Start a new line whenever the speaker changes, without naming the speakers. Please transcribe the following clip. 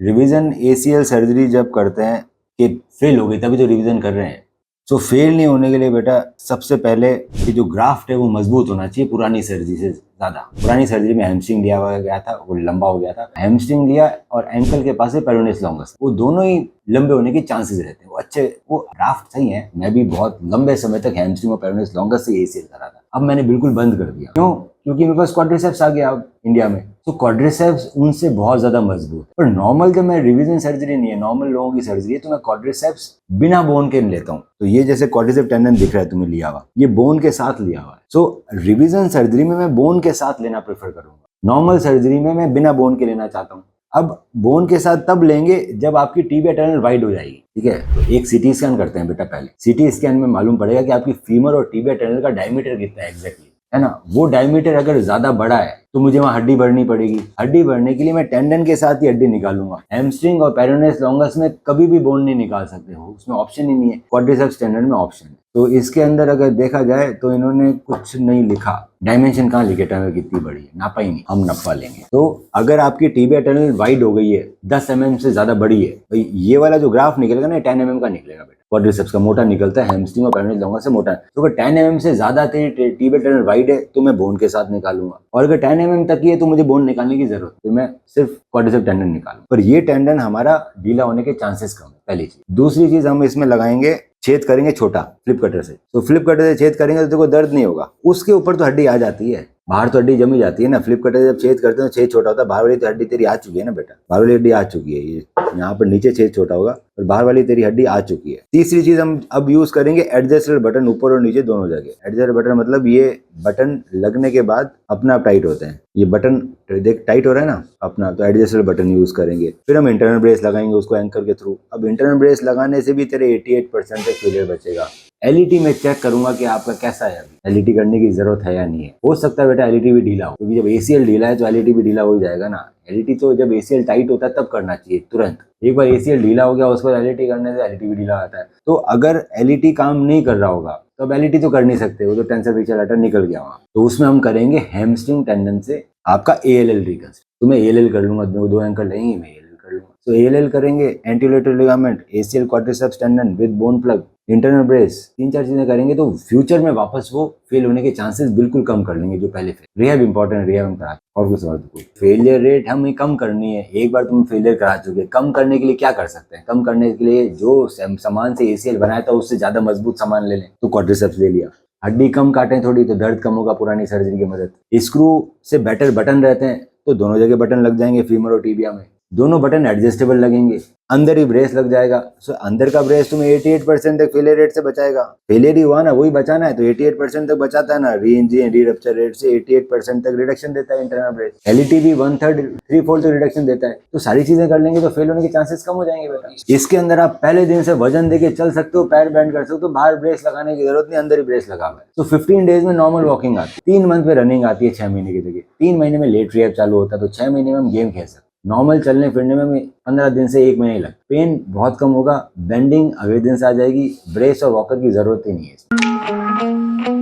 Revision ACL surgery जब करते हैं कि फेल हो गई तभी तो रिवीजन कर रहे हैं। तो फेल नहीं होने के लिए बेटा सबसे पहले कि जो ग्राफ्ट है वो मजबूत होना चाहिए पुरानी सर्जरी से ज्यादा। पुरानी सर्जरी में हैमस्ट्रिंग लिया हुआ गया था, वो लंबा हो गया था। हैमस्ट्रिंग लिया और एंकल के पास है पेरोनिस लॉन्गस, वो दोनों ही लंबे होने के चांसेस रहते हैं। वो अच्छे, वो ग्राफ्ट सही है। मैं भी बहुत लंबे समय तक हैमस्ट्रिंग और पेरोनिस लॉन्गस से एसीएल करा था। अब मैंने बिल्कुल बंद कर दिया। क्यों? क्योंकि मेरे पास क्वाड्रिसेप्स आ गया अब इंडिया में। तो क्वाड्रिसेप्स उनसे बहुत ज्यादा मजबूत। पर नॉर्मल जब मैं रिवीजन सर्जरी नहीं है, नॉर्मल लोगों की सर्जरी है, तो मैं क्वाड्रिसेप्स बिना बोन के लेता हूँ। तो ये जैसे क्वाड्रिसेप टेंडन दिख रहा है तुम्हें लिया हुआ, ये बोन के साथ लिया हुआ है। सो रिवीजन सर्जरी में मैं बोन के साथ लेना प्रेफर करूंगा। नॉर्मल सर्जरी में मैं बिना बोन के लेना चाहता हूँ। अब बोन के साथ तब लेंगे जब आपकी टिबिया टनल वाइड हो जाएगी। ठीक है, तो एक सीटी स्कैन करते हैं बेटा। पहले सीटी स्कैन में मालूम पड़ेगा कि आपकी फीमर और टिबिया टनल का डायमीटर कितना है एग्जैक्टली, है ना। वो डायमीटर अगर ज्यादा बड़ा है तो मुझे वहां हड्डी भरनी पड़ेगी। हड्डी भरने के लिए मैं टेंडन के साथ ही हड्डी निकालूंगा। हैमस्ट्रिंग और पेरोनिस लॉन्गस में कभी भी बोन नहीं निकाल सकते हो, उसमें ऑप्शन ही नहीं है। क्वाड्रिसेप्स टेंडन में ऑप्शन है। तो इसके अंदर अगर देखा जाए तो इन्होंने कुछ नहीं लिखा, डायमेंशन कहाँ लिखे टनल कितनी बड़ी है, नापा ही नहीं। हम नपा लेंगे। तो अगर आपकी टिबिया टनल वाइड हो गई है, 10 mm से ज्यादा बड़ी है, तो ये वाला जो ग्राफ निकलेगा ना 10 mm का निकलेगा बेटा। क्वाड्रिसेप्स का मोटा निकलता है, हैमस्ट्रिंग और पेरोनिस लॉन्गस से मोटा है। तो अगर 10 mm से ज्यादा तेरी टिबिया टनल वाइड है तो मैं बोन के साथ निकालूंगा, और अगर 10 mm तक ही है तो मुझे बोन निकालने की जरूरत, तो मैं सिर्फ क्वाड्रिसेप टेंडन निकालूं। पर ये टेंडन हमारा ढीला होने के चांसेस कम है, पहली चीज। दूसरी चीज, हम इसमें लगाएंगे, छेद करेंगे छोटा फ्लिप कटर से। तो फ्लिप कटर से छेद करेंगे तो देखो दर्द नहीं होगा, उसके ऊपर तो हड्डी आ जाती है, बाहर तो हड्डी जमी जाती है ना। फ्लिप कटर जब छेद करते हैं तो छेद छोटा होता है, बाहर वाली तो हड्डी तेरी आ चुकी है ना बेटा, बाहर वाली हड्डी आ चुकी है। ये यहाँ पर नीचे छेद छोटा होगा और बाहर वाली तेरी हड्डी आ चुकी है। तीसरी चीज हम अब यूज करेंगे एडजस्टेबल बटन, ऊपर और नीचे दोनों जगह। एडजस्टेबल बटन मतलब ये बटन लगने के बाद अपना आप टाइट होते हैं। ये बटन देख टाइट हो रहा है ना अपना, तो एडजस्टेबल बटन यूज करेंगे। फिर हम इंटरनल ब्रेस लगाएंगे उसको एंकर के थ्रू। अब इंटरनल ब्रेस लगाने से भी तेरे 88% तक फेलियर बचेगा। एलईटी में चेक करूंगा कि आपका कैसा है, अभी एलईटी करने की जरूरत है या नहीं है। हो सकता है बेटा एलईटी भी ढीला हो, क्योंकि जब एसीएल ढीला है तो एलईटी भी ढीला हो ही जाएगा ना। एलईटी तो जब एसीएल टाइट होता है तब करना चाहिए तुरंत। एक बार एसीएल ढीला हो गया उसके बाद एलईटी करने से एलईटी भी ढीला आता है। तो अगर एलईटी काम नहीं कर रहा होगा तो अब एलईटी तो कर नहीं सकते, वो तो टेंसर फ्रैक्चर लेटर निकल गया वहां। तो उसमें हम करेंगे हैमस्ट्रिंग टेंडन से आपका एएलएल रिकंस्ट्रक्ट। तो मैं एएलएल कर लूंगा, दो एंकर लेंगे, मैं एएलएल कर लूंगा। तो एएलएल करेंगे, anterolateral ligament, ACL quadriceps tendon with bone plug, internal brace, 3-4 चीजें करेंगे तो फ्यूचर में वापस वो फेल होने के चांसेस बिल्कुल कम कर लेंगे जो पहले फेल। रिहैब इंपॉर्टेंट, रिहैब हम करा। और कुछ सवाल तो फेलियर रेट हमें कम करनी है। एक बार तुम फेलियर करा चुके, कम करने के लिए क्या कर सकते हैं? कम करने के लिए जो सामान से एसीएल बनाया था उससे ज्यादा मजबूत सामान ले लें, तो क्वाड्रिसेप्स ले लिया। हड्डी कम काटें थोड़ी तो दर्द कम होगा पुरानी सर्जरी की मदद। स्क्रू से बेटर बटन रहते हैं तो दोनों जगह बटन लग जाएंगे, फीमर और टिबिया में। दोनों बटन एडजस्टेबल लगेंगे, अंदर ही ब्रेस लग जाएगा। सो अंदर का ब्रेस तुम्हें 88% तक फेलियर रेट से बचाएगा। फेलियर ही हुआ ना, वही बचाना है तो 88% तक बचाता है ना। री injury and re rupture rate से 88% तक रिडक्शन देता है इंटरनल ब्रेस। एलईटी भी 1/3 3/4 तक रिडक्शन देता है। तो सारी चीजें कर लेंगे तो फेल होने के चांसेस कम हो जाएंगे बेटा। इसके अंदर आप पहले दिन से वजन देके चल सकते हो, पैर बैंड कर सकते हो, बाहर ब्रेस लगाने की जरूरत नहीं, अंदर ही ब्रेस लगा हुआ है। तो 15 डेज में नॉर्मल वॉकिंग आती है, 3 मंथ में रनिंग आती है 6 महीने की जगह। 3 महीने में लेट रिहैब चालू होता है, तो 6 महीने में हम गेम खेल सकते हैं। नॉर्मल चलने फिरने में 15 दिन से 1 महीने ही लगता है। पेन बहुत कम होगा, बेंडिंग अगले दिन से आ जाएगी, ब्रेस और वॉकर की जरूरत ही नहीं है।